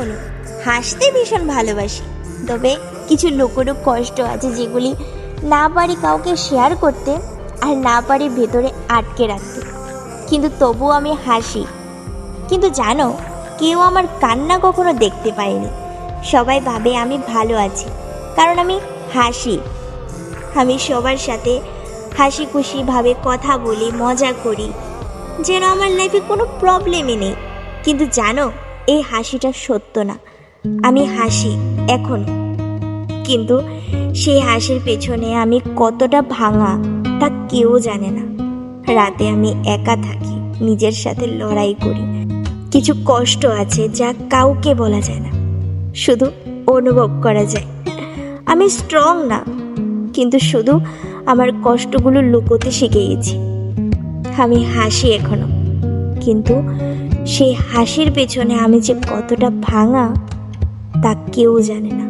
অনু, হাসতে ভীষণ ভালোবাসি, তবে কিছু লুকোনো কষ্ট আছে যেগুলি না পারি কাউকে শেয়ার করতে আর না পারি ভেতরে আটকে রাখতে। কিন্তু তবুও আমি হাসি। কিন্তু জানো, কেউ আমার কান্না কখনো দেখতে পায়নি। সবাই ভাবে আমি ভালো আছি, কারণ আমি হাসি। আমি সবার সাথে হাসি খুশিভাবে কথা বলি, মজা করি, যেন আমার লাইফে কোনো প্রবলেমই নেই। কিন্তু জানো, এই হাসিটা সত্য না। আমি হাসি এখন, কিন্তু সেই হাসির পেছনে আমি কতটা ভাঙা তা কেউ জানে না। রাতে আমি একা থাকি, নিজের সাথে লড়াই করি। কিছু কষ্ট আছে যা কাউকে বলা যায় না, শুধু অনুভব করা যায়। আমি স্ট্রং না, কিন্তু শুধু আমার কষ্টগুলো লুকোতে শিখে গেছি। আমি হাসি এখনো, কিন্তু সেই হাসির পেছনে আমি যে কতটা ভাঙা তা কেউ জানে না।